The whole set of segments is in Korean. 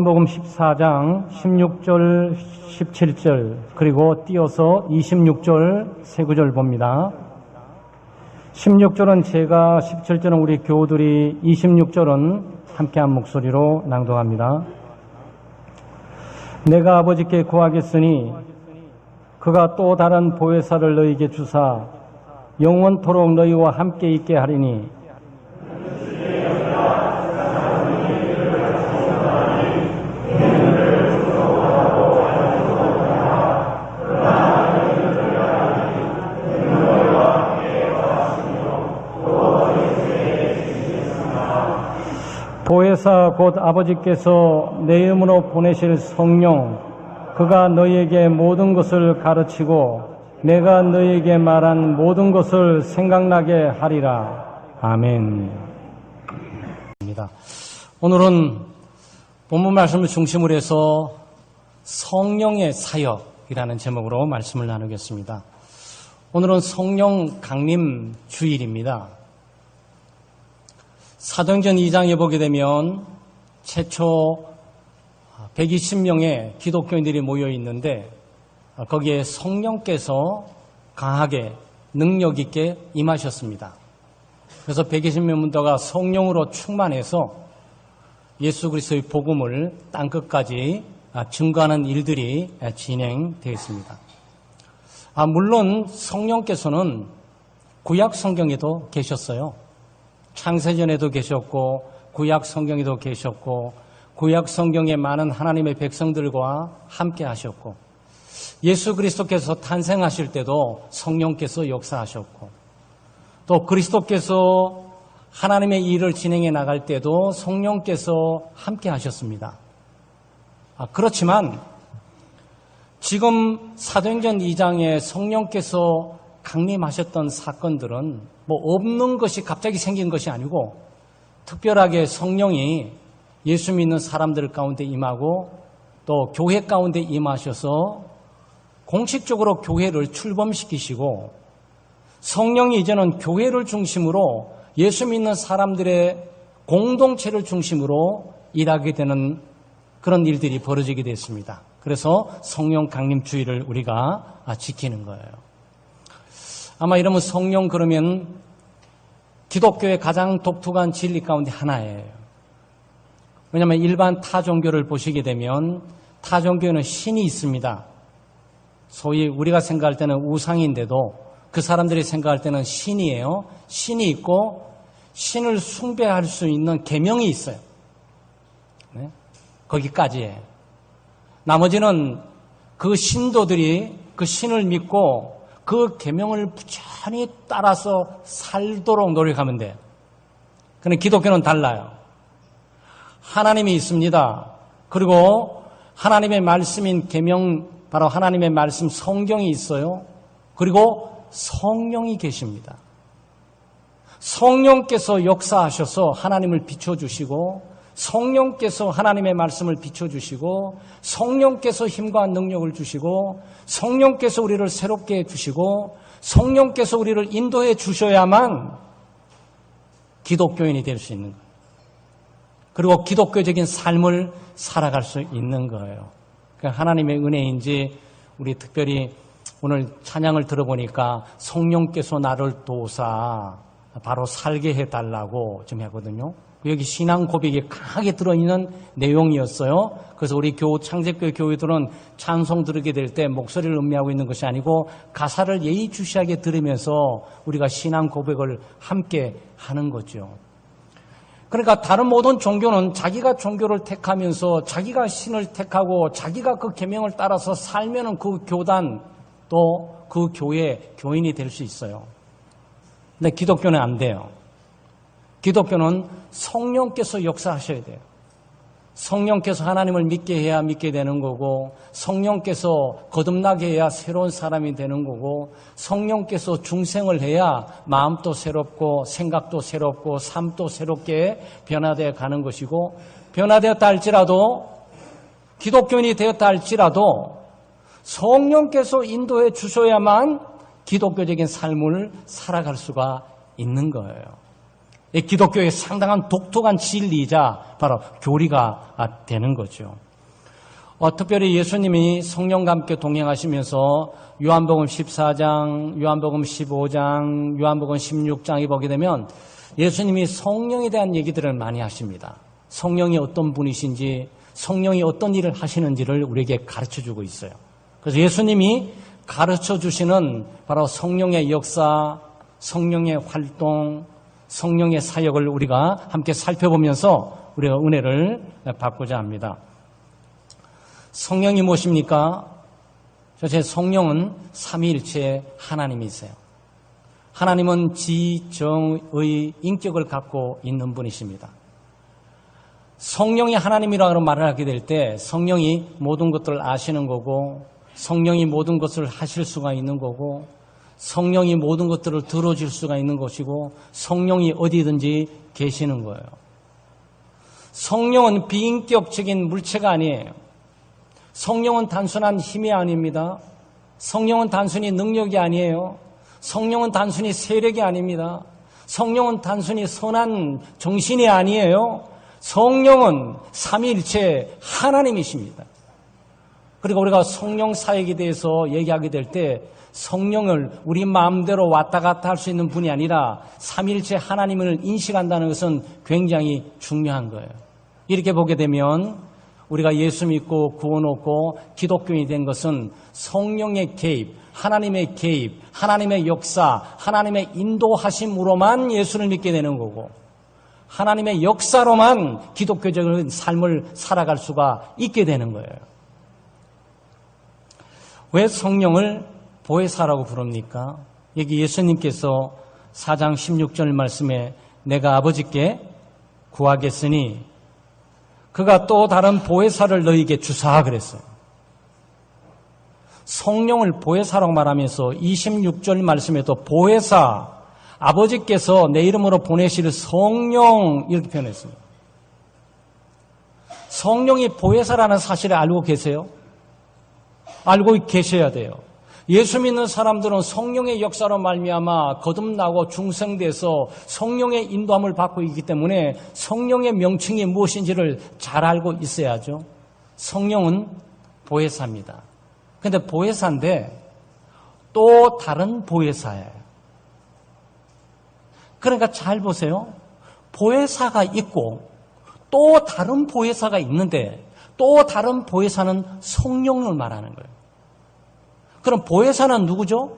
요한복음 14장 16절, 17절 그리고 띄어서 26절, 세 구절 봅니다. 16절은 제가, 17절은 우리 교우들이, 26절은 함께한 목소리로 낭독합니다. 내가 아버지께 구하겠으니 그가 또 다른 보혜사를 너희에게 주사 영원토록 너희와 함께 있게 하리니 보혜사 곧 아버지께서 내 이름으로 보내실 성령, 그가 너희에게 모든 것을 가르치고 내가 너희에게 말한 모든 것을 생각나게 하리라. 아멘. 오늘은 본문 말씀을 중심으로 해서 성령의 사역이라는 제목으로 말씀을 나누겠습니다. 오늘은 성령 강림 주일입니다. 사도행전 2장에 보게 되면 최초 120명의 기독교인들이 모여 있는데 거기에 성령께서 강하게 능력 있게 임하셨습니다. 그래서 120명 문도가 성령으로 충만해서 예수 그리스도의 복음을 땅끝까지 증거하는 일들이 진행되었습니다. 물론 성령께서는 구약 성경에도 계셨어요. 창세전에도 계셨고 구약 성경에도 계셨고 구약 성경에 많은 하나님의 백성들과 함께 하셨고 예수 그리스도께서 탄생하실 때도 성령께서 역사하셨고 또 그리스도께서 하나님의 일을 진행해 나갈 때도 성령께서 함께 하셨습니다. 그렇지만 지금 사도행전 2장에 성령께서 강림하셨던 사건들은 없는 것이 갑자기 생긴 것이 아니고 특별하게 성령이 예수 믿는 사람들 가운데 임하고 또 교회 가운데 임하셔서 공식적으로 교회를 출범시키시고 성령이 이제는 교회를 중심으로 예수 믿는 사람들의 공동체를 중심으로 일하게 되는 그런 일들이 벌어지게 됐습니다. 그래서 성령 강림 주일을 우리가 지키는 거예요. 아마 이러면 성령 그러면 기독교의 가장 독특한 진리 가운데 하나예요. 왜냐하면 일반 타 종교를 보시게 되면 타 종교에는 신이 있습니다. 소위 우리가 생각할 때는 우상인데도 그 사람들이 생각할 때는 신이에요. 신이 있고 신을 숭배할 수 있는 계명이 있어요. 네? 거기까지예요. 나머지는 그 신도들이 그 신을 믿고 그 계명을 부지런히 따라서 살도록 노력하면 돼요. 그런데 기독교는 달라요. 하나님이 있습니다. 그리고 하나님의 말씀인 계명, 바로 하나님의 말씀 성경이 있어요. 그리고 성령이 계십니다. 성령께서 역사하셔서 하나님을 비춰주시고 성령께서 하나님의 말씀을 비춰주시고 성령께서 힘과 능력을 주시고 성령께서 우리를 새롭게 해주시고 성령께서 우리를 인도해 주셔야만 기독교인이 될 수 있는 거예요. 그리고 기독교적인 삶을 살아갈 수 있는 거예요. 그러니까 하나님의 은혜인지 우리 특별히 오늘 찬양을 들어보니까 성령께서 나를 도우사 바로 살게 해달라고 좀 하거든요. 여기 신앙 고백이 강하게 들어있는 내용이었어요. 그래서 우리 창세교회 교회들은 찬송 들으게 될 때 목소리를 음미하고 있는 것이 아니고 가사를 예의주시하게 들으면서 우리가 신앙 고백을 함께 하는 거죠. 그러니까 다른 모든 종교는 자기가 종교를 택하면서 자기가 신을 택하고 자기가 그 계명을 따라서 살면은 그 교단 또 그 교회 교인이 될 수 있어요. 근데 기독교는 안 돼요. 기독교는 성령께서 역사하셔야 돼요. 성령께서 하나님을 믿게 해야 믿게 되는 거고 성령께서 거듭나게 해야 새로운 사람이 되는 거고 성령께서 중생을 해야 마음도 새롭고 생각도 새롭고 삶도 새롭게 변화되어 가는 것이고 변화되었다 할지라도 기독교인이 되었다 할지라도 성령께서 인도해 주셔야만 기독교적인 삶을 살아갈 수가 있는 거예요. 이 기독교의 상당한 독특한 진리이자 바로 교리가 되는 거죠. 특별히 예수님이 성령과 함께 동행하시면서 요한복음 14장, 요한복음 15장, 요한복음 16장에 보게 되면 예수님이 성령에 대한 얘기들을 많이 하십니다. 성령이 어떤 분이신지, 성령이 어떤 일을 하시는지를 우리에게 가르쳐주고 있어요. 그래서 예수님이 가르쳐주시는 바로 성령의 역사, 성령의 활동, 성령의 사역을 우리가 함께 살펴보면서 우리가 은혜를 받고자 합니다. 성령이 무엇입니까? 제 성령은 삼위일체 하나님이세요. 하나님은 지정의 인격을 갖고 있는 분이십니다. 성령이 하나님이라고 말을 하게 될 때 성령이 모든 것들을 아시는 거고, 성령이 모든 것을 하실 수가 있는 거고, 성령이 모든 것들을 들어줄 수가 있는 것이고, 성령이 어디든지 계시는 거예요. 성령은 비인격적인 물체가 아니에요. 성령은 단순한 힘이 아닙니다. 성령은 단순히 능력이 아니에요. 성령은 단순히 세력이 아닙니다. 성령은 단순히 선한 정신이 아니에요. 성령은 삼위일체 하나님이십니다. 그리고 우리가 성령 사역에 대해서 얘기하게 될 때 성령을 우리 마음대로 왔다 갔다 할 수 있는 분이 아니라 삼위일체 하나님을 인식한다는 것은 굉장히 중요한 거예요. 이렇게 보게 되면 우리가 예수 믿고 구원 얻고 기독교인이 된 것은 성령의 개입, 하나님의 개입, 하나님의 역사, 하나님의 인도하심으로만 예수를 믿게 되는 거고, 하나님의 역사로만 기독교적인 삶을 살아갈 수가 있게 되는 거예요. 왜 성령을 보혜사라고 부릅니까? 여기 예수님께서 4장 16절 말씀에 내가 아버지께 구하겠으니 그가 또 다른 보혜사를 너희에게 주사 그랬어요. 성령을 보혜사라고 말하면서 26절 말씀에도 보혜사, 아버지께서 내 이름으로 보내실 성령 이렇게 표현했습니다. 성령이 보혜사라는 사실을 알고 계세요? 알고 계셔야 돼요. 예수 믿는 사람들은 성령의 역사로 말미암아 거듭나고 중생돼서 성령의 인도함을 받고 있기 때문에 성령의 명칭이 무엇인지를 잘 알고 있어야죠. 성령은 보혜사입니다. 그런데 보혜사인데 또 다른 보혜사예요. 그러니까 잘 보세요. 보혜사가 있고 또 다른 보혜사가 있는데 또 다른 보혜사는 성령을 말하는 거예요. 그럼 보혜사는 누구죠?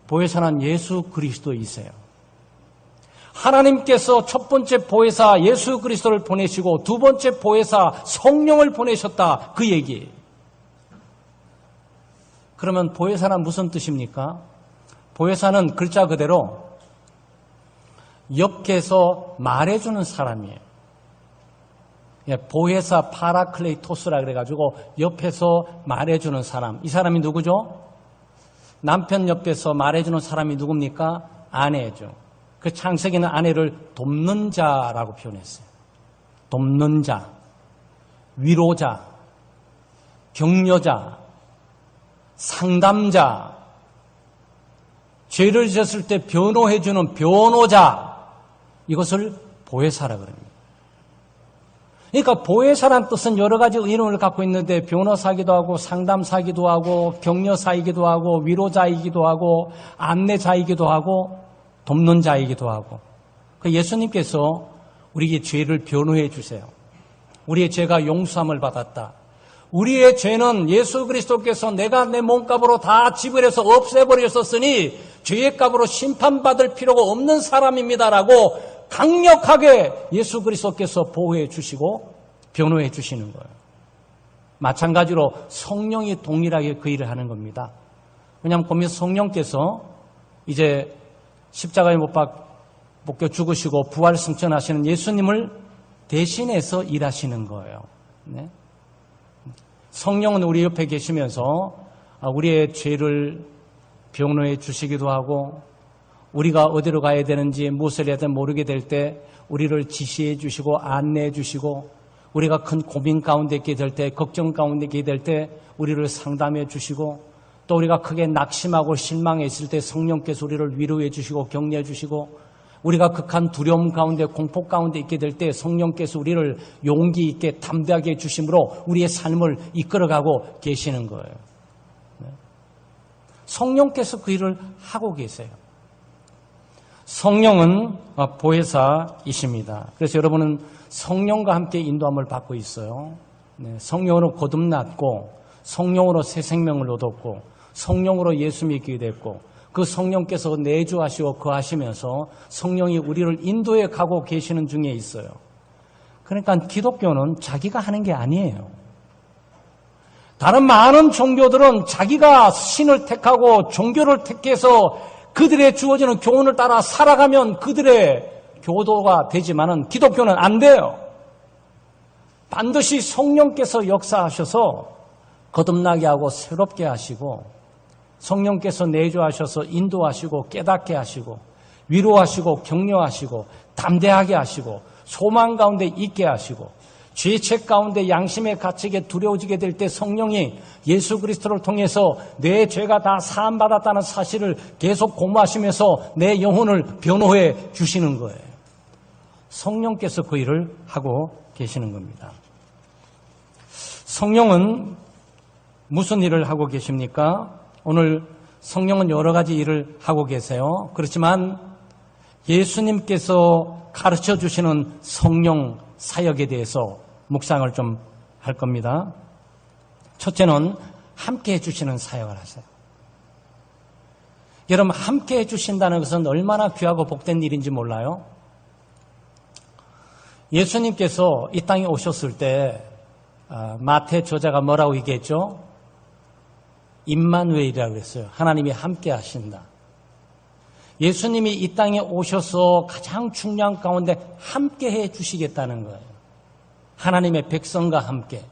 보혜사는 예수 그리스도이세요. 하나님께서 첫 번째 보혜사 예수 그리스도를 보내시고 두 번째 보혜사 성령을 보내셨다 그 얘기예요. 그러면 보혜사는 무슨 뜻입니까? 보혜사는 글자 그대로 옆에서 말해주는 사람이에요. 보혜사 파라클레이토스라 그래가지고 옆에서 말해주는 사람. 이 사람이 누구죠? 남편 옆에서 말해주는 사람이 누굽니까? 아내죠. 그 창세기는 아내를 돕는 자라고 표현했어요. 돕는 자, 위로자, 격려자, 상담자, 죄를 지었을 때 변호해주는 변호자, 이것을 보혜사라 그럽니다. 그러니까 보혜사란 뜻은 여러 가지 이름을 갖고 있는데 변호사이기도 하고 상담사이기도 하고 격려사이기도 하고 위로자이기도 하고 안내자이기도 하고 돕는 자이기도 하고. 예수님께서 우리에게 죄를 변호해 주세요. 우리의 죄가 용서함을 받았다. 우리의 죄는 예수 그리스도께서 내가 내 몸값으로 다 지불해서 없애버렸었으니 죄의 값으로 심판받을 필요가 없는 사람입니다라고 강력하게 예수 그리스도께서 보호해 주시고 변호해 주시는 거예요. 마찬가지로 성령이 동일하게 그 일을 하는 겁니다. 왜냐하면 보면 성령께서 이제 십자가에 못 박혀 죽으시고 부활 승천하시는 예수님을 대신해서 일하시는 거예요. 네? 성령은 우리 옆에 계시면서 우리의 죄를 변호해 주시기도 하고 우리가 어디로 가야 되는지 무엇을 해야 되는지 모르게 될 때 우리를 지시해 주시고 안내해 주시고 우리가 큰 고민 가운데 있게 될 때 걱정 가운데 있게 될 때 우리를 상담해 주시고 또 우리가 크게 낙심하고 실망했을 때 성령께서 우리를 위로해 주시고 격려해 주시고 우리가 극한 두려움 가운데 공포 가운데 있게 될 때 성령께서 우리를 용기 있게 담대하게 해주심으로 우리의 삶을 이끌어가고 계시는 거예요. 성령께서 그 일을 하고 계세요. 성령은 보혜사이십니다. 그래서 여러분은 성령과 함께 인도함을 받고 있어요. 성령으로 거듭났고 성령으로 새 생명을 얻었고 성령으로 예수 믿게 됐고 그 성령께서 내주하시고 거하시면서 성령이 우리를 인도해 가고 계시는 중에 있어요. 그러니까 기독교는 자기가 하는 게 아니에요. 다른 많은 종교들은 자기가 신을 택하고 종교를 택해서 그들의 주어지는 교훈을 따라 살아가면 그들의 교도가 되지만은 기독교는 안 돼요. 반드시 성령께서 역사하셔서 거듭나게 하고 새롭게 하시고 성령께서 내주하셔서 인도하시고 깨닫게 하시고 위로하시고 격려하시고 담대하게 하시고 소망 가운데 있게 하시고 죄책 가운데 양심의 가책에 두려워지게 될 때 성령이 예수 그리스도를 통해서 내 죄가 다 사함받았다는 사실을 계속 고마하시면서 내 영혼을 변호해 주시는 거예요. 성령께서 그 일을 하고 계시는 겁니다. 성령은 무슨 일을 하고 계십니까? 오늘 성령은 여러 가지 일을 하고 계세요. 그렇지만 예수님께서 가르쳐 주시는 성령 사역에 대해서 묵상을 좀 할 겁니다. 첫째는 함께 해주시는 사역을 하세요. 여러분, 함께 해주신다는 것은 얼마나 귀하고 복된 일인지 몰라요? 예수님께서 이 땅에 오셨을 때 마태 저자가 뭐라고 얘기했죠? 임마누엘이라고 그랬어요. 하나님이 함께 하신다. 예수님이 이 땅에 오셔서 가장 중요한 가운데 함께 해주시겠다는 거예요. 하나님의 백성과 함께.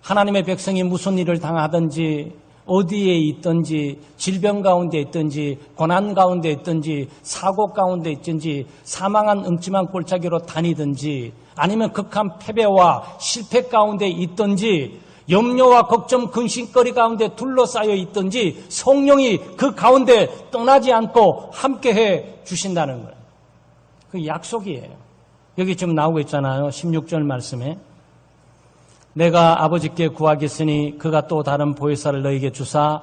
하나님의 백성이 무슨 일을 당하든지 어디에 있든지 질병 가운데 있든지 고난 가운데 있든지 사고 가운데 있든지 사망한 음침한 골짜기로 다니든지 아니면 극한 패배와 실패 가운데 있든지 염려와 걱정, 근심거리 가운데 둘러싸여 있든지 성령이 그 가운데 떠나지 않고 함께해 주신다는 거예요. 그 약속이에요. 여기 지금 나오고 있잖아요. 16절 말씀에 내가 아버지께 구하겠으니 그가 또 다른 보혜사를 너희에게 주사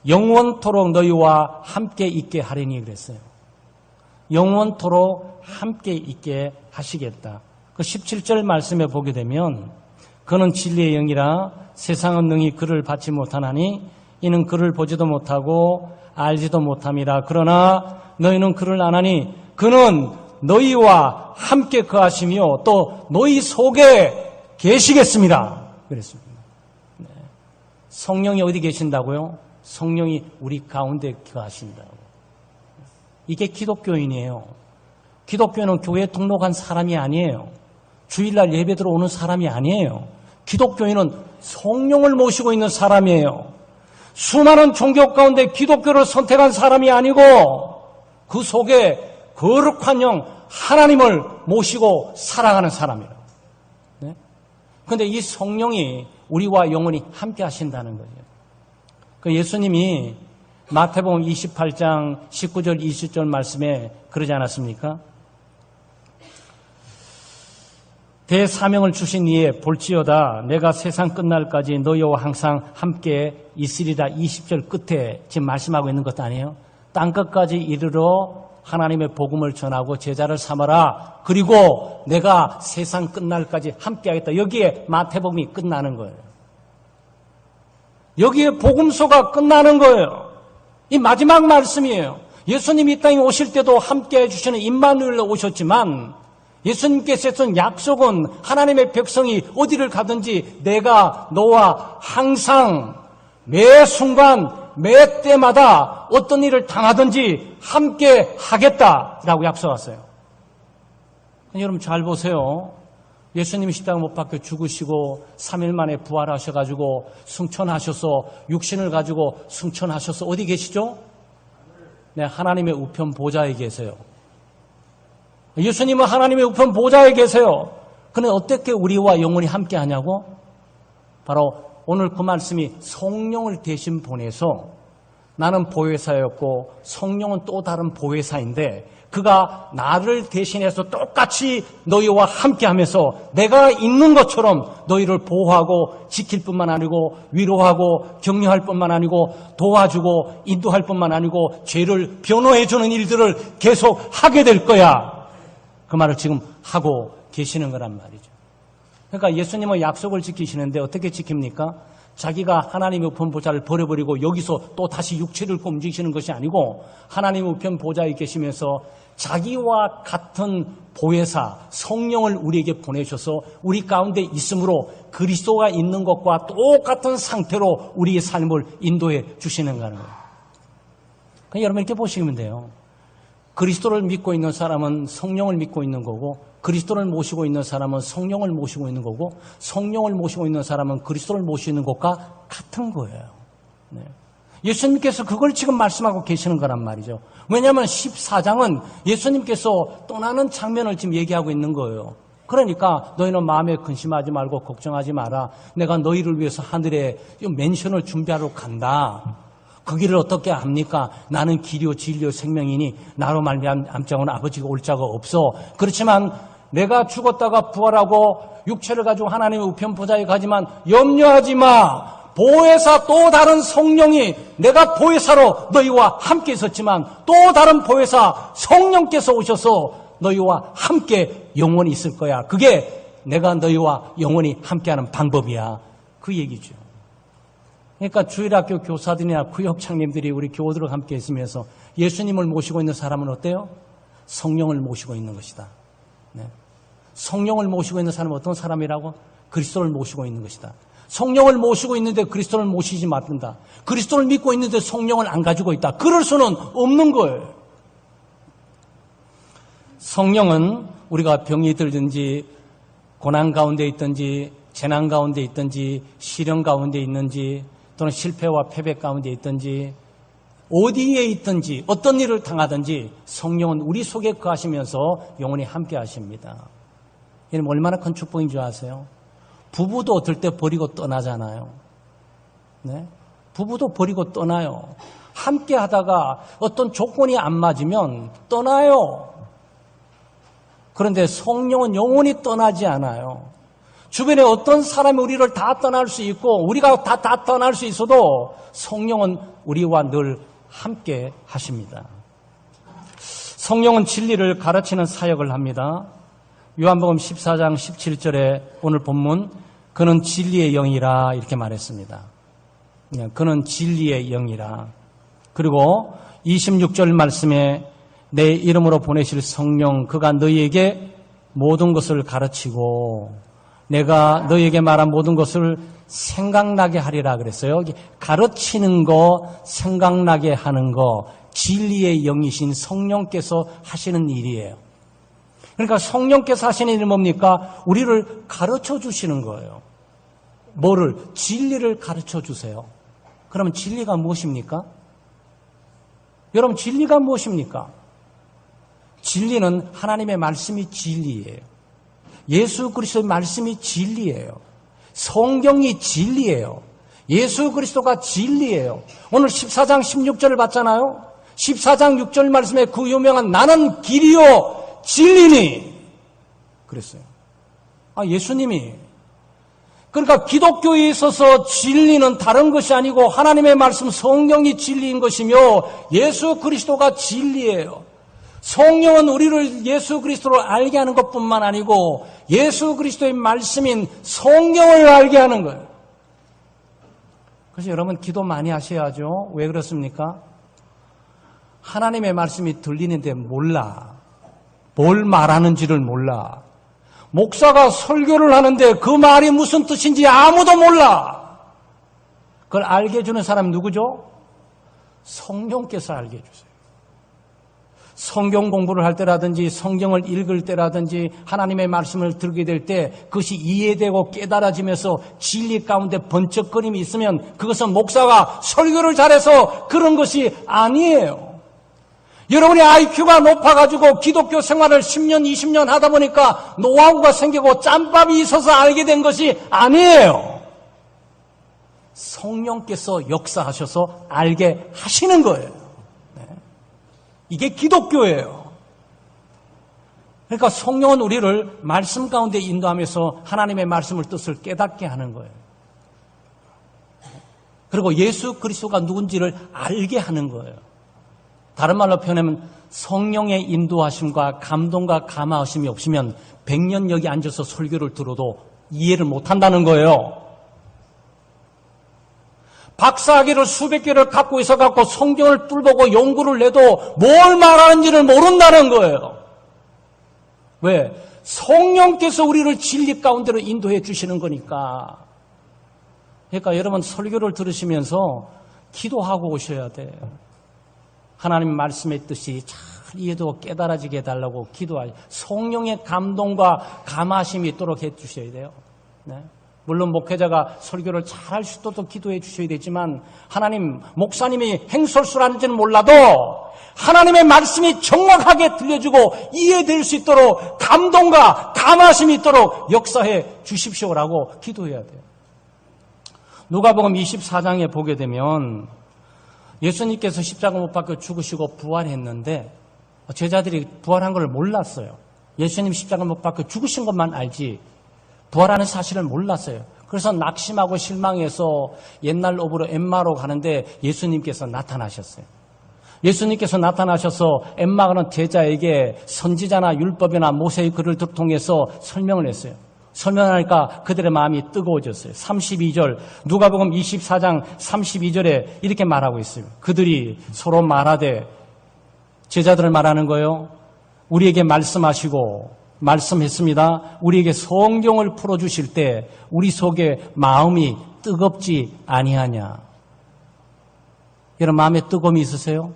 영원토록 너희와 함께 있게 하리니 그랬어요. 영원토록 함께 있게 하시겠다. 그 17절 말씀에 보게 되면 그는 진리의 영이라 세상은 능히 그를 받지 못하나니 이는 그를 보지도 못하고 알지도 못함이라. 그러나 너희는 그를 아나니 그는 너희와 함께 거하시며 또 너희 속에 계시겠습니다. 그랬습니다. 네. 성령이 어디 계신다고요? 성령이 우리 가운데 거하신다고. 이게 기독교인이에요. 기독교는 교회에 등록한 사람이 아니에요. 주일날 예배 들어오는 사람이 아니에요. 기독교인은 성령을 모시고 있는 사람이에요. 수많은 종교 가운데 기독교를 선택한 사람이 아니고 그 속에 거룩한 영 하나님을 모시고 살아가는 사람이에요. 네? 그런데 이 성령이 우리와 영원히 함께 하신다는 거예요. 그 예수님이 마태복음 28장 19절 20절 말씀에 그러지 않았습니까? 대사명을 주신 이에 볼지어다 내가 세상 끝날까지 너희와 항상 함께 있으리라. 20절 끝에 지금 말씀하고 있는 것도 아니에요. 땅끝까지 이르러 하나님의 복음을 전하고 제자를 삼아라. 그리고 내가 세상 끝날까지 함께하겠다. 여기에 마태복음이 끝나는 거예요. 여기에 복음서가 끝나는 거예요. 이 마지막 말씀이에요. 예수님이 이 땅에 오실 때도 함께해 주시는 임마누엘로 오셨지만 예수님께서 했던 약속은 하나님의 백성이 어디를 가든지 내가 너와 항상 매 순간 매 때마다 어떤 일을 당하든지 함께 하겠다라고 약속했어요. 여러분 잘 보세요. 예수님이 십자가 못 박혀 죽으시고 3일 만에 부활하셔가지고 승천하셔서 육신을 가지고 승천하셔서 어디 계시죠? 네, 하나님의 우편 보좌에 계세요. 예수님은 하나님의 우편 보좌에 계세요. 그런데 어떻게 우리와 영원히 함께 하냐고? 바로 오늘 그 말씀이 성령을 대신 보내서 나는 보혜사였고 성령은 또 다른 보혜사인데 그가 나를 대신해서 똑같이 너희와 함께하면서 내가 있는 것처럼 너희를 보호하고 지킬 뿐만 아니고 위로하고 격려할 뿐만 아니고 도와주고 인도할 뿐만 아니고 죄를 변호해주는 일들을 계속 하게 될 거야. 그 말을 지금 하고 계시는 거란 말이죠. 그러니까 예수님은 약속을 지키시는데 어떻게 지킵니까? 자기가 하나님의 우편 보좌를 버려버리고 여기서 또 다시 육체를 움직이시는 것이 아니고 하나님의 우편 보좌에 계시면서 자기와 같은 보혜사 성령을 우리에게 보내셔서 우리 가운데 있으므로 그리스도가 있는 것과 똑같은 상태로 우리의 삶을 인도해 주시는 거예요. 그러니까 여러분 이렇게 보시면 돼요. 그리스도를 믿고 있는 사람은 성령을 믿고 있는 거고 그리스도를 모시고 있는 사람은 성령을 모시고 있는 거고 성령을 모시고 있는 사람은 그리스도를 모시는 것과 같은 거예요. 네. 예수님께서 그걸 지금 말씀하고 계시는 거란 말이죠. 왜냐하면 14장은 예수님께서 떠나는 장면을 지금 얘기하고 있는 거예요. 그러니까 너희는 마음에 근심하지 말고 걱정하지 마라. 내가 너희를 위해서 하늘에 맨션을 준비하러 간다. 그 길을 어떻게 합니까? 나는 길이요 진리요 생명이니 나로 말미암자고는 아버지가 올 자가 없어. 그렇지만 내가 죽었다가 부활하고 육체를 가지고 하나님의 우편 보좌에 가지만 염려하지 마. 보혜사 또 다른 성령이 내가 보혜사로 너희와 함께 있었지만 또 다른 보혜사 성령께서 오셔서 너희와 함께 영원히 있을 거야. 그게 내가 너희와 영원히 함께하는 방법이야. 그 얘기죠. 그러니까 주일학교 교사들이나 구역장님들이 우리 교우들과 함께 있으면서 예수님을 모시고 있는 사람은 어때요? 성령을 모시고 있는 것이다. 네. 성령을 모시고 있는 사람은 어떤 사람이라고? 그리스도를 모시고 있는 것이다. 성령을 모시고 있는데 그리스도를 모시지 못한다. 그리스도를 믿고 있는데 성령을 안 가지고 있다. 그럴 수는 없는 거예요. 성령은 우리가 병이 들든지 고난 가운데 있든지 재난 가운데 있든지 시련 가운데 있는지 또는 실패와 패배 가운데 있든지 어디에 있든지 어떤 일을 당하든지 성령은 우리 속에 거하시면서 영원히 함께 하십니다. 이는 얼마나 큰 축복인 줄 아세요? 부부도 어떨 때 버리고 떠나잖아요. 네? 부부도 버리고 떠나요. 함께 하다가 어떤 조건이 안 맞으면 떠나요. 그런데 성령은 영원히 떠나지 않아요. 주변에 어떤 사람이 우리를 다 떠날 수 있고 우리가 다 떠날 수 있어도 성령은 우리와 늘 함께 하십니다. 성령은 진리를 가르치는 사역을 합니다. 요한복음 14장 17절에 오늘 본문 그는 진리의 영이라 이렇게 말했습니다. 그는 진리의 영이라. 그리고 26절 말씀에 내 이름으로 보내실 성령 그가 너희에게 모든 것을 가르치고 내가 너희에게 말한 모든 것을 생각나게 하리라 그랬어요. 가르치는 거, 생각나게 하는 거 진리의 영이신 성령께서 하시는 일이에요. 그러니까 성령께서 하시는 일은 뭡니까? 우리를 가르쳐 주시는 거예요. 뭐를? 진리를 가르쳐 주세요. 그러면 진리가 무엇입니까? 여러분 진리가 무엇입니까? 진리는 하나님의 말씀이 진리예요. 예수 그리스도의 말씀이 진리예요. 성경이 진리예요. 예수 그리스도가 진리예요. 오늘 14장 16절을 봤잖아요. 14장 6절 말씀에 그 유명한 나는 길이요 진리니 그랬어요. 예수님이. 그러니까 기독교에 있어서 진리는 다른 것이 아니고 하나님의 말씀 성경이 진리인 것이며 예수 그리스도가 진리예요. 성령은 우리를 예수 그리스도를 알게 하는 것뿐만 아니고 예수 그리스도의 말씀인 성경을 알게 하는 거예요. 그래서 여러분 기도 많이 하셔야죠. 왜 그렇습니까? 하나님의 말씀이 들리는데 몰라. 뭘 말하는지를 몰라. 목사가 설교를 하는데 그 말이 무슨 뜻인지 아무도 몰라. 그걸 알게 해주는 사람이 누구죠? 성령께서 알게 해주세요. 성경 공부를 할 때라든지 성경을 읽을 때라든지 하나님의 말씀을 들게 될 때 그것이 이해되고 깨달아지면서 진리 가운데 번쩍거림이 있으면 그것은 목사가 설교를 잘해서 그런 것이 아니에요. 여러분의 IQ가 높아가지고 기독교 생활을 10년, 20년 하다 보니까 노하우가 생기고 짬밥이 있어서 알게 된 것이 아니에요. 성령께서 역사하셔서 알게 하시는 거예요. 네. 이게 기독교예요. 그러니까 성령은 우리를 말씀 가운데 인도하면서 하나님의 말씀을 뜻을 깨닫게 하는 거예요. 그리고 예수 그리스도가 누군지를 알게 하는 거예요. 다른 말로 표현하면 성령의 인도하심과 감동과 감화하심이 없으면 100년 여기 앉아서 설교를 들어도 이해를 못한다는 거예요. 박사학위를 수백 개를 갖고 있어 갖고 성경을 뚫보고 연구를 내도 뭘 말하는지를 모른다는 거예요. 왜? 성령께서 우리를 진리 가운데로 인도해 주시는 거니까. 그러니까 여러분 설교를 들으시면서 기도하고 오셔야 돼요. 하나님 말씀의 뜻이 잘 이해도 깨달아지게 해달라고 기도하죠. 성령의 감동과 감화심이 있도록 해주셔야 돼요. 네. 물론 목회자가 설교를 잘할 수 있도록 기도해 주셔야 되지만 하나님, 목사님이 행설수라는지는 몰라도 하나님의 말씀이 정확하게 들려주고 이해될 수 있도록 감동과 감화심이 있도록 역사해 주십시오라고 기도해야 돼요. 누가복음 24장에 보게 되면 예수님께서 십자가 못 박혀 죽으시고 부활했는데 제자들이 부활한 걸 몰랐어요. 예수님 십자가 못 박혀 죽으신 것만 알지 부활하는 사실을 몰랐어요. 그래서 낙심하고 실망해서 옛날 오브로 엠마로 가는데 예수님께서 나타나셨어요. 예수님께서 나타나셔서 엠마가는 제자에게 선지자나 율법이나 모세의 글을 통해서 설명을 했어요. 설명하니까 그들의 마음이 뜨거워졌어요. 32절 누가복음 24장 32절에 이렇게 말하고 있어요. 그들이 서로 말하되, 제자들을 말하는 거예요. 우리에게 말씀하시고 말씀했습니다. 우리에게 성경을 풀어주실 때 우리 속에 마음이 뜨겁지 아니하냐. 여러분 마음에 뜨거움이 있으세요?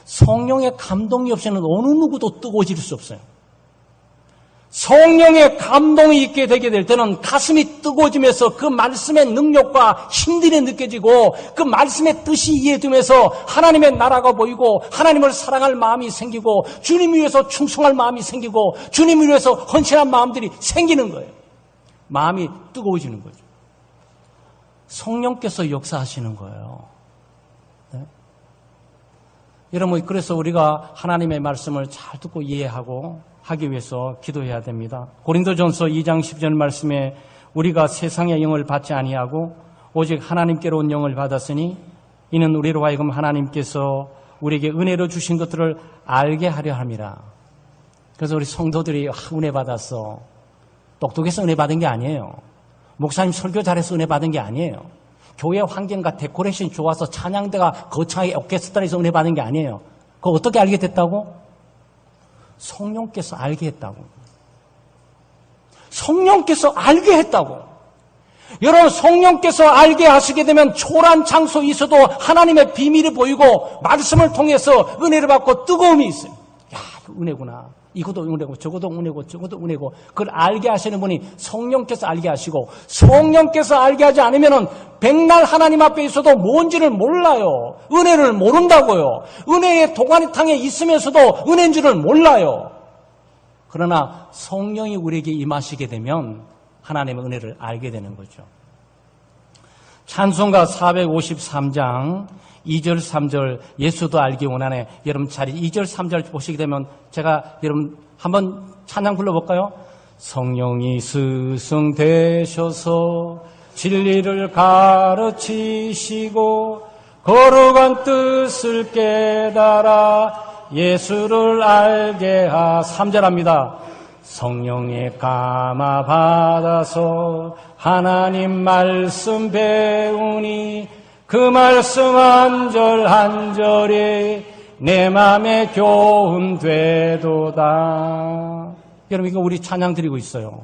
성령의 감동이 없이는 어느 누구도 뜨거워질 수 없어요. 성령의 감동이 있게 되게 될 때는 가슴이 뜨거워지면서 그 말씀의 능력과 힘들이 느껴지고 그 말씀의 뜻이 이해되면서 하나님의 나라가 보이고 하나님을 사랑할 마음이 생기고 주님 위해서 충성할 마음이 생기고 주님 위해서 헌신한 마음들이 생기는 거예요. 마음이 뜨거워지는 거죠. 성령께서 역사하시는 거예요. 네? 여러분, 그래서 우리가 하나님의 말씀을 잘 듣고 이해하고 하기 위해서 기도해야 됩니다. 고린도전서 2장 10절 말씀에 우리가 세상의 영을 받지 아니하고 오직 하나님께로 온 영을 받았으니 이는 우리로 하여금 하나님께서 우리에게 은혜로 주신 것들을 알게 하려 함이라. 그래서 우리 성도들이 은혜 받았어. 똑똑해서 은혜 받은 게 아니에요. 목사님 설교 잘해서 은혜 받은 게 아니에요. 교회 환경과 데코레이션이 좋아서 찬양대가 거창하게 오케스트라에서 은혜 받은 게 아니에요. 그거 어떻게 알게 됐다고? 성령께서 알게 했다고. 성령께서 알게 했다고. 여러분, 성령께서 알게 하시게 되면 초라한 장소에 있어도 하나님의 비밀이 보이고 말씀을 통해서 은혜를 받고 뜨거움이 있어요. 야, 은혜구나. 이것도 은혜고 저것도 은혜고 저것도 은혜고 그걸 알게 하시는 분이 성령께서 알게 하시고, 성령께서 알게 하지 않으면 백날 하나님 앞에 있어도 뭔지를 몰라요. 은혜를 모른다고요. 은혜의 도가니탕에 있으면서도 은혜인 줄을 몰라요. 그러나 성령이 우리에게 임하시게 되면 하나님의 은혜를 알게 되는 거죠. 찬송가 453장 2절 3절 예수도 알기 원하네. 여러분 자리 2절 3절 보시게 되면 제가 여러분 한번 찬양 불러볼까요? 성령이 스승 되셔서 진리를 가르치시고 거룩한 뜻을 깨달아 예수를 알게 하. 3절 합니다. 성령의 감화 받아서 하나님 말씀 배우니 그 말씀 한 절 한 절이 내 맘에 교훈 되도다. 여러분, 이거 우리 찬양 드리고 있어요.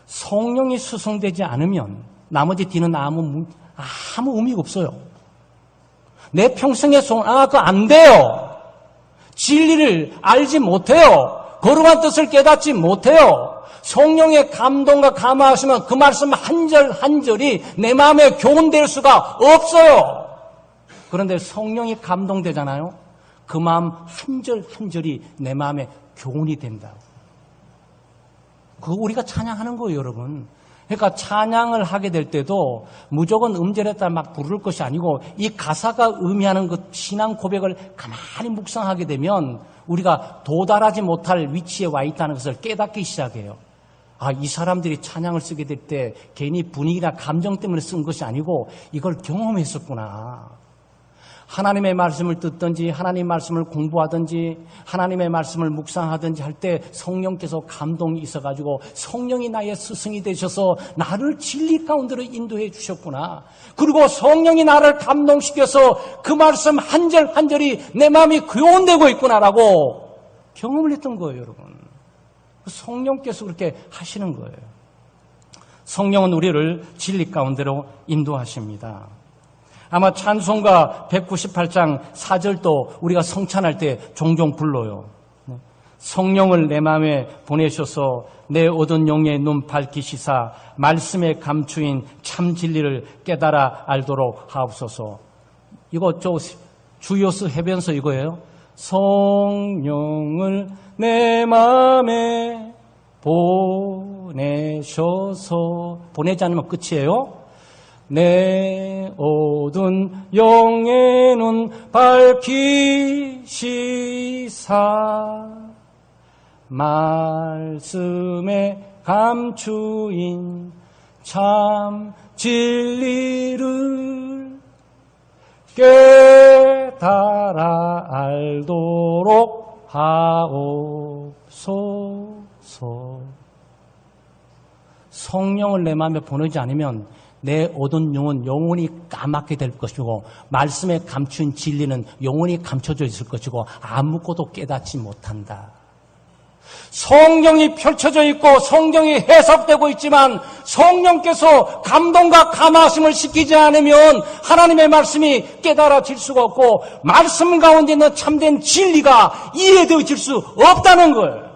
성령이 수송되지 않으면 나머지 뒤는 아무 의미가 없어요. 내 평생의 그거 안 돼요. 진리를 알지 못해요. 거룩한 뜻을 깨닫지 못해요. 성령의 감동과 감화하시면 그 말씀 한 절 한 절이 내 마음에 교훈될 수가 없어요. 그런데 성령이 감동되잖아요. 그 마음 한 절 한 절이 내 마음에 교훈이 된다고. 그거 우리가 찬양하는 거예요, 여러분. 그러니까 찬양을 하게 될 때도 무조건 음절에 따라 막 부를 것이 아니고 이 가사가 의미하는 그 신앙 고백을 가만히 묵상하게 되면 우리가 도달하지 못할 위치에 와 있다는 것을 깨닫기 시작해요. 아, 이 사람들이 찬양을 쓰게 될 때 괜히 분위기나 감정 때문에 쓴 것이 아니고 이걸 경험했었구나. 하나님의 말씀을 듣든지 하나님의 말씀을 공부하든지 하나님의 말씀을 묵상하든지 할 때 성령께서 감동이 있어가지고 성령이 나의 스승이 되셔서 나를 진리 가운데로 인도해 주셨구나. 그리고 성령이 나를 감동시켜서 그 말씀 한 절 한 절이 내 마음이 교훈되고 있구나라고 경험을 했던 거예요, 여러분. 성령께서 그렇게 하시는 거예요. 성령은 우리를 진리 가운데로 인도하십니다. 아마 찬송가 198장 4절도 우리가 성찬할 때 종종 불러요. 성령을 내 마음에 보내셔서 내 얻은 영의 눈 밝히시사 말씀에 감추인 참 진리를 깨달아 알도록 하옵소서. 이거 주요스 해변서 이거예요. 성령을 내 마음에 보내셔서, 보내지 않으면 끝이에요. 내 얻은 영의 눈 밝히시사 말씀에 감추인 참 진리를 깨달아 알도록 하옵소서. 성령을 내 마음에 보내지 않으면 내 얻은 영은 영원히 까맣게 될 것이고 말씀에 감춘 진리는 영원히 감춰져 있을 것이고 아무것도 깨닫지 못한다. 성경이 펼쳐져 있고 성경이 해석되고 있지만 성령께서 감동과 감화심을 시키지 않으면 하나님의 말씀이 깨달아질 수가 없고 말씀 가운데 있는 참된 진리가 이해되어질 수 없다는 거예요.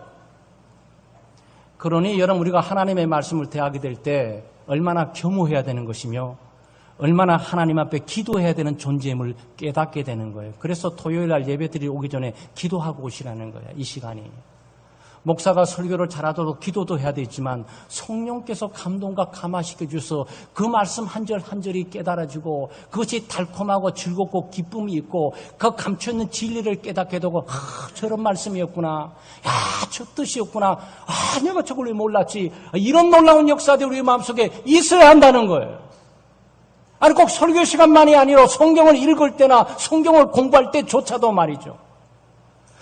그러니 여러분, 우리가 하나님의 말씀을 대하게 될 때 얼마나 겸허해야 되는 것이며 얼마나 하나님 앞에 기도해야 되는 존재임을 깨닫게 되는 거예요. 그래서 토요일 날 예배드리러 오기 전에 기도하고 오시라는 거예요. 이 시간이. 목사가 설교를 잘하도록 기도도 해야 되지만 성령께서 감동과 감화시켜 주셔서 그 말씀 한 절 한 절이 깨달아지고 그것이 달콤하고 즐겁고 기쁨이 있고 그 감춰있는 진리를 깨닫게 되고 저런 말씀이었구나. 야, 저 뜻이었구나. 내가 저걸 왜 몰랐지. 이런 놀라운 역사들이 우리 마음속에 있어야 한다는 거예요. 아니, 꼭 설교 시간만이 아니라 성경을 읽을 때나 성경을 공부할 때조차도 말이죠.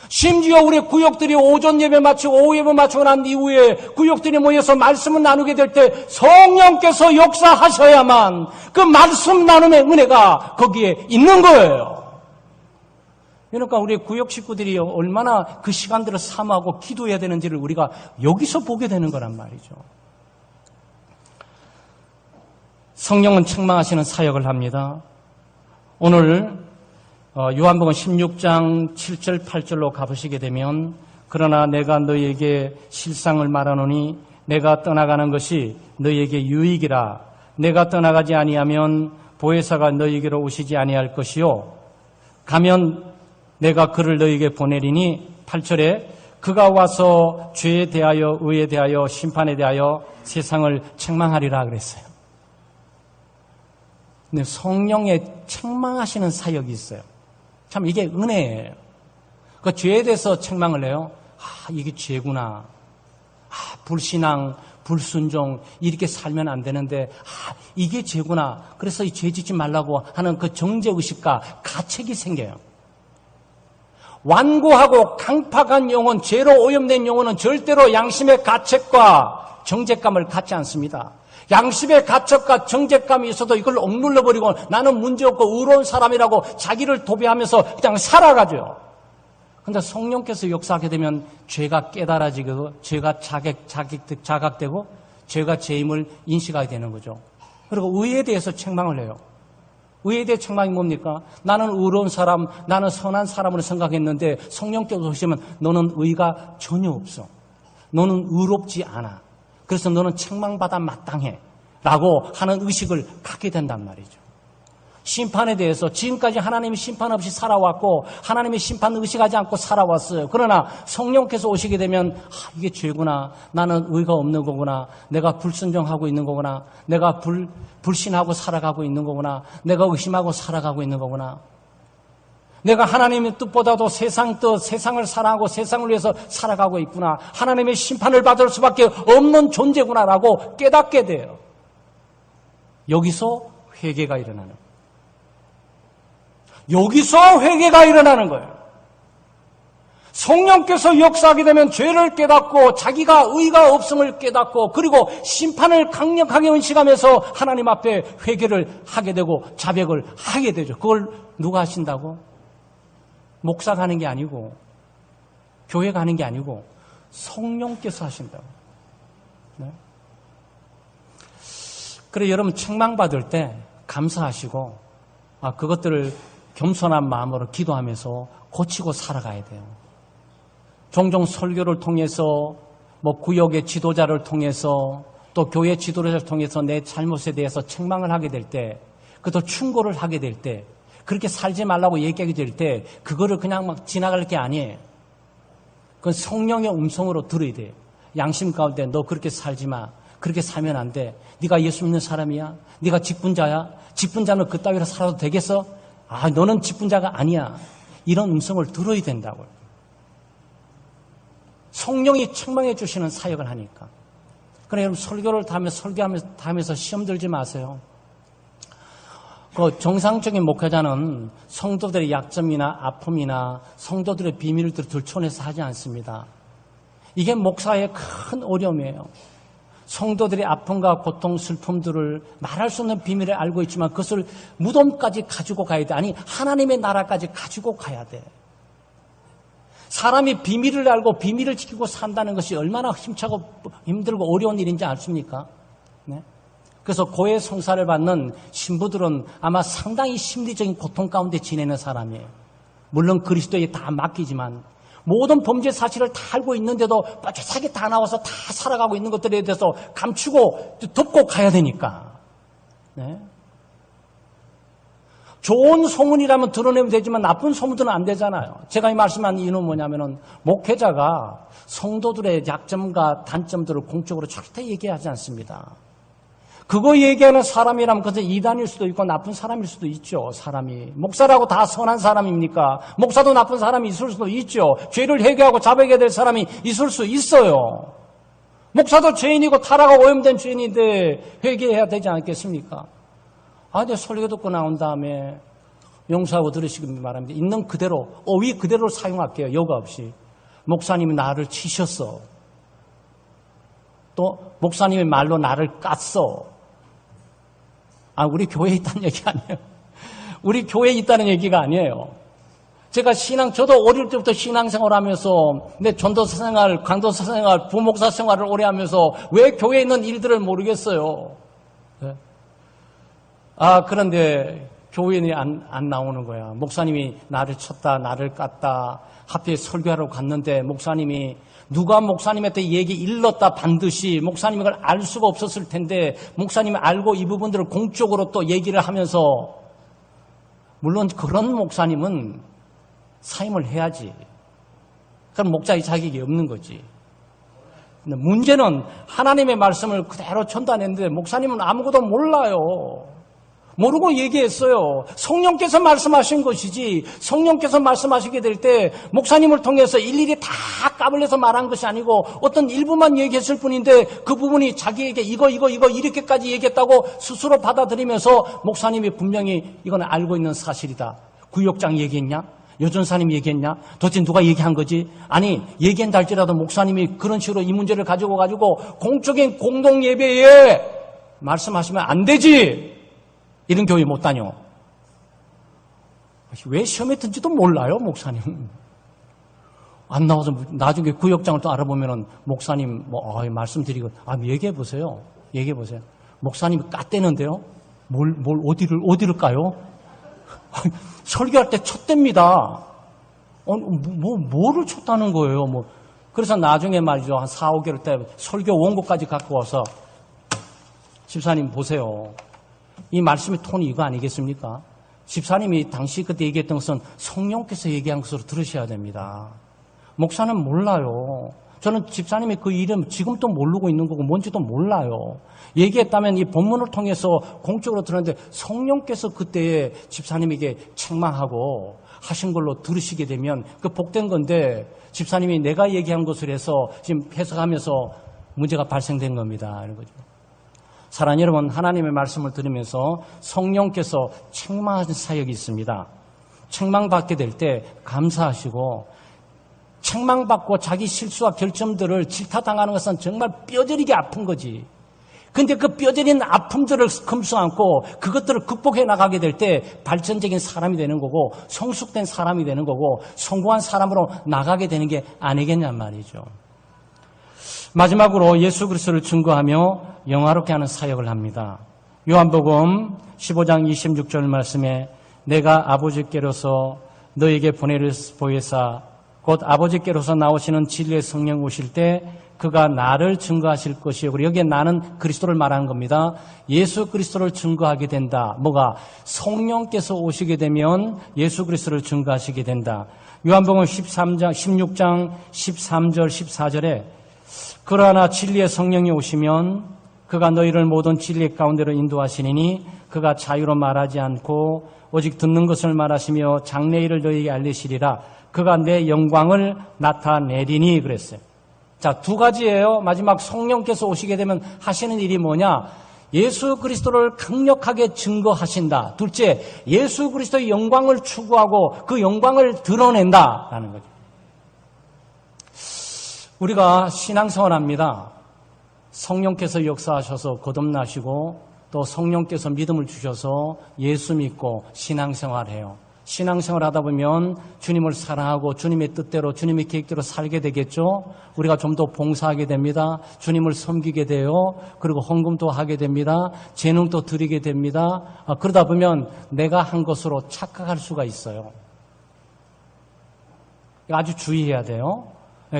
심지어 우리 구역들이 오전 예배 마치고 오후 예배 마치고 난 이후에 구역들이 모여서 말씀을 나누게 될 때 성령께서 역사하셔야만 그 말씀 나눔의 은혜가 거기에 있는 거예요. 그러니까 우리 구역 식구들이 얼마나 그 시간들을 사모하고 기도해야 되는지를 우리가 여기서 보게 되는 거란 말이죠. 성령은 책망하시는 사역을 합니다. 오늘 요한복음 16장 7절 8절로 가보시게 되면 그러나 내가 너희에게 실상을 말하노니 내가 떠나가는 것이 너희에게 유익이라. 내가 떠나가지 아니하면 보혜사가 너희에게로 오시지 아니할 것이요 가면 내가 그를 너희에게 보내리니 8절에 그가 와서 죄에 대하여 의에 대하여 심판에 대하여 세상을 책망하리라 그랬어요. 근데 성령의 책망하시는 사역이 있어요. 참 이게 은혜예요. 그 죄에 대해서 책망을 해요. 이게 죄구나. 불신앙, 불순종 이렇게 살면 안 되는데 이게 죄구나. 그래서 이 죄 짓지 말라고 하는 그 정죄의식과 가책이 생겨요. 완고하고 강팍한 영혼, 죄로 오염된 영혼은 절대로 양심의 가책과 정죄감을 갖지 않습니다. 양심의 가책과 정죄감이 있어도 이걸 억눌러버리고 나는 문제없고 의로운 사람이라고 자기를 도배하면서 그냥 살아가죠. 그런데 성령께서 역사하게 되면 죄가 깨달아지고 죄가 자각되고 죄가 죄임을 인식하게 되는 거죠. 그리고 의에 대해서 책망을 해요. 의에 대해 책망이 뭡니까? 나는 의로운 사람, 나는 선한 사람으로 생각했는데 성령께서 오시면 너는 의가 전혀 없어. 너는 의롭지 않아. 그래서 너는 책망받아 마땅해 라고 하는 의식을 갖게 된단 말이죠. 심판에 대해서 지금까지 하나님의 심판 없이 살아왔고 하나님의 심판 의식하지 않고 살아왔어요. 그러나 성령께서 오시게 되면 이게 죄구나. 나는 의가 없는 거구나. 내가 불순종하고 있는 거구나. 내가 불신하고 살아가고 있는 거구나. 내가 의심하고 살아가고 있는 거구나. 내가 하나님의 뜻보다도 세상 뜻, 세상을 사랑하고 세상을 위해서 살아가고 있구나. 하나님의 심판을 받을 수밖에 없는 존재구나라고 깨닫게 돼요. 여기서 회개가 일어나는 거예요. 여기서 회개가 일어나는 거예요. 성령께서 역사하게 되면 죄를 깨닫고 자기가 의가 없음을 깨닫고 그리고 심판을 강력하게 의식하면서 하나님 앞에 회개를 하게 되고 자백을 하게 되죠. 그걸 누가 하신다고? 목사가 하는 게 아니고 교회가 하는 게 아니고 성령께서 하신다고. 네? 그래 여러분 책망받을 때 감사하시고 그것들을 겸손한 마음으로 기도하면서 고치고 살아가야 돼요. 종종 설교를 통해서 구역의 지도자를 통해서 또 교회 지도자를 통해서 내 잘못에 대해서 책망을 하게 될 때 그것도 충고를 하게 될 때 그렇게 살지 말라고 얘기하게 될 때 그거를 그냥 막 지나갈 게 아니에요. 그건 성령의 음성으로 들어야 돼요. 양심 가운데 너 그렇게 살지 마. 그렇게 살면 안 돼. 네가 예수 믿는 사람이야. 네가 직분자야. 직분자는 그 따위로 살아도 되겠어? 너는 직분자가 아니야. 이런 음성을 들어야 된다고요. 성령이 책망해 주시는 사역을 하니까. 그래 여러분 설교를 다하면서 시험 들지 마세요. 그 정상적인 목회자는 성도들의 약점이나 아픔이나 성도들의 비밀들을 들춰내서 하지 않습니다. 이게 목사의 큰 어려움이에요. 성도들의 아픔과 고통, 슬픔들을 말할 수 없는 비밀을 알고 있지만 그것을 무덤까지 가지고 가야 돼. 아니 하나님의 나라까지 가지고 가야 돼. 사람이 비밀을 알고 비밀을 지키고 산다는 것이 얼마나 힘차고 힘들고 어려운 일인지 아십니까? 네? 그래서 고해 성사를 받는 신부들은 아마 상당히 심리적인 고통 가운데 지내는 사람이에요. 물론 그리스도에 다 맡기지만 모든 범죄 사실을 다 알고 있는데도 뻔뻔하게 다 나와서 다 살아가고 있는 것들에 대해서 감추고 덮고 가야 되니까. 네? 좋은 소문이라면 드러내면 되지만 나쁜 소문들은 안 되잖아요. 제가 이 말씀한 이유는 뭐냐면은 목회자가 성도들의 약점과 단점들을 공적으로 절대 얘기하지 않습니다. 그거 얘기하는 사람이라면 그것은 이단일 수도 있고 나쁜 사람일 수도 있죠. 사람이. 목사라고 다 선한 사람입니까? 목사도 나쁜 사람이 있을 수도 있죠. 죄를 회개하고 자백해야 될 사람이 있을 수 있어요. 목사도 죄인이고 타락하고 오염된 죄인인데 회개해야 되지 않겠습니까? 근데 설교 듣고 나온 다음에 용서하고 들으시기 바랍니다. 있는 그대로, 어휘 그대로 사용할게요. 여과 없이. 목사님이 나를 치셨어. 또 목사님이 말로 나를 깠어. 우리 교회에 있다는 얘기 아니에요. 우리 교회에 있다는 얘기가 아니에요. 제가 저도 어릴 때부터 신앙생활을 하면서 내 전도사 생활, 강도사 생활, 부목사 생활을 오래 하면서 왜 교회에 있는 일들을 모르겠어요. 네? 그런데 교회에 안 나오는 거야. 목사님이 나를 쳤다, 나를 깠다. 하필 설교하러 갔는데 목사님이 누가 목사님한테 얘기 일렀다 반드시 목사님이 그걸 알 수가 없었을 텐데 목사님이 알고 이 부분들을 공적으로 또 얘기를 하면서 물론 그런 목사님은 사임을 해야지. 그럼 목자의 자격이 없는 거지. 근데 문제는 하나님의 말씀을 그대로 전달했는데 목사님은 아무것도 몰라요. 모르고 얘기했어요. 성령께서 말씀하신 것이지 성령께서 말씀하시게 될 때 목사님을 통해서 일일이 다 까불려서 말한 것이 아니고 어떤 일부만 얘기했을 뿐인데 그 부분이 자기에게 이거 이렇게까지 얘기했다고 스스로 받아들이면서 목사님이 분명히 이건 알고 있는 사실이다. 구역장 얘기했냐? 여전사님 얘기했냐? 도대체 누가 얘기한 거지? 아니 얘기한다 할지라도 목사님이 그런 식으로 이 문제를 가지고 공적인 공동예배에 말씀하시면 안 되지. 이런 교회 못 다녀. 왜 시험에 든지도 몰라요, 목사님. 안 나와서 나중에 구역장을 또 알아보면은 목사님 말씀드리고 얘기해 보세요. 목사님이 깠대는데요. 어디를 까요? 설교할 때 쳤답니다. 뭐를 쳤다는 거예요? 그래서 나중에 말이죠. 한 4, 5개월 때 설교 원고까지 갖고 와서 집사님 보세요. 이 말씀의 톤이 이거 아니겠습니까? 집사님이 당시 그때 얘기했던 것은 성령께서 얘기한 것으로 들으셔야 됩니다. 목사는 몰라요. 저는 집사님이 그 이름 지금도 모르고 있는 거고 뭔지도 몰라요. 얘기했다면 이 본문을 통해서 공적으로 들었는데 성령께서 그때 집사님에게 책망하고 하신 걸로 들으시게 되면 그 복된 건데 집사님이 내가 얘기한 것을 해서 지금 해석하면서 문제가 발생된 겁니다. 이런 거죠. 사랑하는 여러분, 하나님의 말씀을 들으면서 성령께서 책망하는 사역이 있습니다. 책망받게 될 때 감사하시고 책망받고 자기 실수와 결점들을 질타당하는 것은 정말 뼈저리게 아픈 거지. 근데 그 뼈저린 아픔들을 금수 안고 그것들을 극복해 나가게 될 때 발전적인 사람이 되는 거고 성숙된 사람이 되는 거고 성공한 사람으로 나가게 되는 게 아니겠냔 말이죠. 마지막으로 예수 그리스도를 증거하며 영화롭게 하는 사역을 합니다. 요한복음 15장 26절 말씀에 내가 아버지께로서 너에게 보내를 보혜사 곧 아버지께로서 나오시는 진리의 성령 오실 때 그가 나를 증거하실 것이요. 그리고 여기에 나는 그리스도를 말하는 겁니다. 예수 그리스도를 증거하게 된다. 뭐가? 성령께서 오시게 되면 예수 그리스도를 증거하시게 된다. 요한복음 16장 13절 14절에 그러나 진리의 성령이 오시면 그가 너희를 모든 진리 가운데로 인도하시리니 그가 자유로 말하지 않고 오직 듣는 것을 말하시며 장래일을 너희에게 알리시리라. 그가 내 영광을 나타내리니 그랬어요. 자, 두 가지예요. 마지막 성령께서 오시게 되면 하시는 일이 뭐냐? 예수 그리스도를 강력하게 증거하신다. 둘째, 예수 그리스도의 영광을 추구하고 그 영광을 드러낸다라는 거죠. 우리가 신앙생활합니다. 성령께서 역사하셔서 거듭나시고 또 성령께서 믿음을 주셔서 예수 믿고 신앙생활해요. 신앙생활 하다 보면 주님을 사랑하고 주님의 뜻대로 주님의 계획대로 살게 되겠죠. 우리가 좀 더 봉사하게 됩니다. 주님을 섬기게 돼요. 그리고 헌금도 하게 됩니다. 재능도 드리게 됩니다. 그러다 보면 내가 한 것으로 착각할 수가 있어요. 아주 주의해야 돼요.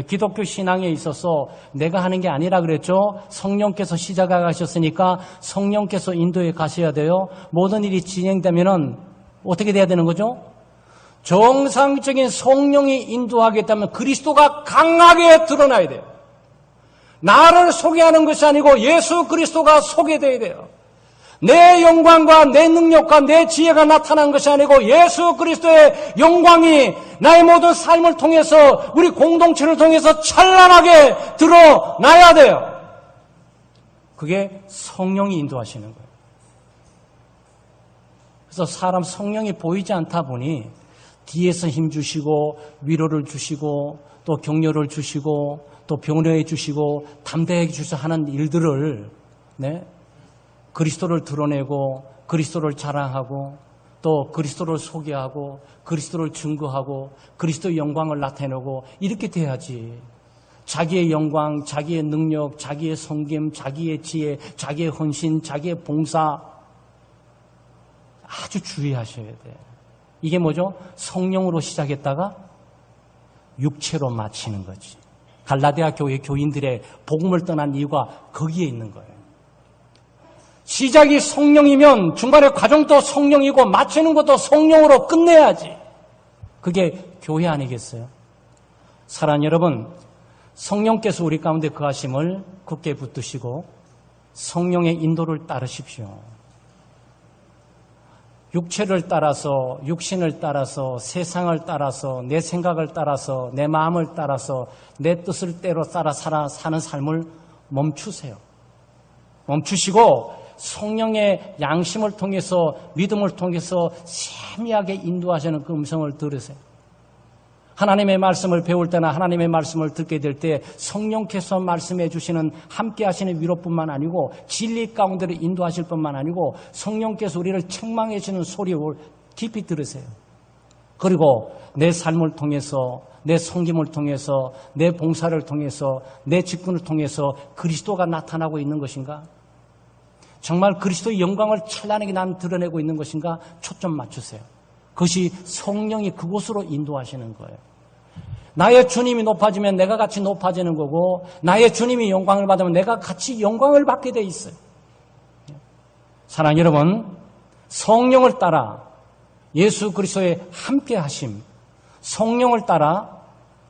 기독교 신앙에 있어서 내가 하는 게 아니라 그랬죠. 성령께서 시작하셨으니까 성령께서 인도해 가셔야 돼요. 모든 일이 진행되면은 어떻게 돼야 되는 거죠? 정상적인 성령이 인도하겠다면 그리스도가 강하게 드러나야 돼요. 나를 소개하는 것이 아니고 예수 그리스도가 소개돼야 돼요. 내 영광과 내 능력과 내 지혜가 나타난 것이 아니고 예수 그리스도의 영광이 나의 모든 삶을 통해서 우리 공동체를 통해서 찬란하게 드러나야 돼요. 그게 성령이 인도하시는 거예요. 그래서 사람 성령이 보이지 않다 보니 뒤에서 힘 주시고 위로를 주시고 또 격려를 주시고 또 변호해 주시고 담대하게 주셔서 하는 일들을 그리스도를 드러내고 그리스도를 자랑하고 또 그리스도를 소개하고 그리스도를 증거하고 그리스도의 영광을 나타내고 이렇게 돼야지. 자기의 영광, 자기의 능력, 자기의 섬김, 자기의 지혜, 자기의 헌신, 자기의 봉사 아주 주의하셔야 돼요. 이게 뭐죠? 성령으로 시작했다가 육체로 마치는 거지. 갈라디아 교회 교인들의 복음을 떠난 이유가 거기에 있는 거예요. 시작이 성령이면 중간의 과정도 성령이고 마치는 것도 성령으로 끝내야지. 그게 교회 아니겠어요? 사랑하는 여러분, 성령께서 우리 가운데 거하심을 굳게 붙드시고 성령의 인도를 따르십시오. 육체를 따라서, 육신을 따라서, 세상을 따라서, 내 생각을 따라서, 내 마음을 따라서, 내 뜻을 따라 사는 삶을 멈추세요. 멈추시고 성령의 양심을 통해서, 믿음을 통해서 세미하게 인도하시는 그 음성을 들으세요. 하나님의 말씀을 배울 때나 하나님의 말씀을 듣게 될 때 성령께서 말씀해 주시는 함께 하시는 위로뿐만 아니고 진리 가운데로 인도하실 뿐만 아니고 성령께서 우리를 책망해 주시는 소리를 깊이 들으세요. 그리고 내 삶을 통해서 내 섬김을 통해서 내 봉사를 통해서 내 직분을 통해서 그리스도가 나타나고 있는 것인가? 정말 그리스도의 영광을 찬란하게 난 드러내고 있는 것인가? 초점 맞추세요. 그것이 성령이 그곳으로 인도하시는 거예요. 나의 주님이 높아지면 내가 같이 높아지는 거고 나의 주님이 영광을 받으면 내가 같이 영광을 받게 돼 있어요. 사랑하는 여러분, 성령을 따라 예수 그리스도의 함께 하심, 성령을 따라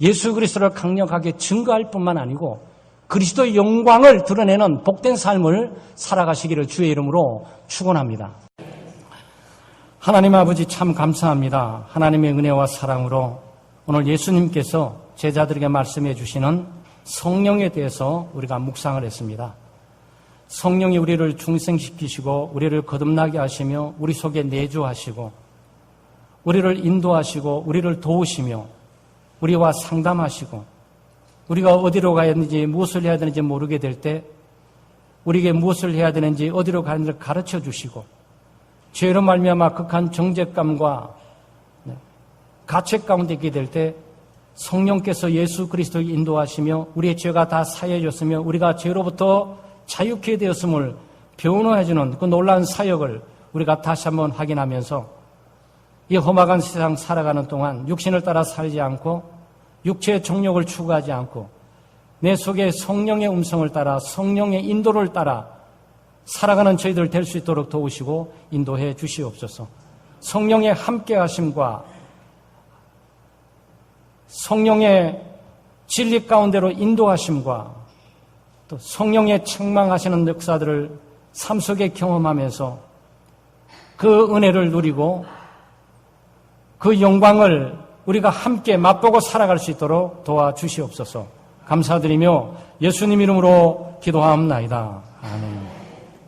예수 그리스도를 강력하게 증거할 뿐만 아니고 그리스도의 영광을 드러내는 복된 삶을 살아가시기를 주의 이름으로 축원합니다. 하나님 아버지 참 감사합니다. 하나님의 은혜와 사랑으로 오늘 예수님께서 제자들에게 말씀해 주시는 성령에 대해서 우리가 묵상을 했습니다. 성령이 우리를 중생시키시고 우리를 거듭나게 하시며 우리 속에 내주하시고 우리를 인도하시고 우리를 도우시며 우리와 상담하시고 우리가 어디로 가야 되는지 무엇을 해야 되는지 모르게 될 때 우리에게 무엇을 해야 되는지 어디로 가는지를 가르쳐 주시고 죄로 말미암아 극한 정죄감과 가책 가운데 있게 될 때 성령께서 예수 그리스도를 인도하시며 우리의 죄가 다 사해졌으며 우리가 죄로부터 자유케 되었음을 변호해주는 그 놀라운 사역을 우리가 다시 한번 확인하면서 이 험악한 세상 살아가는 동안 육신을 따라 살지 않고 육체의 정욕을 추구하지 않고 내 속에 성령의 음성을 따라 성령의 인도를 따라 살아가는 저희들 될 수 있도록 도우시고 인도해 주시옵소서. 성령의 함께하심과 성령의 진리 가운데로 인도하심과 또 성령의 책망하시는 역사들을 삶 속에 경험하면서 그 은혜를 누리고 그 영광을 우리가 함께 맛보고 살아갈 수 있도록 도와주시옵소서. 감사드리며 예수님 이름으로 기도하옵나이다. 아멘.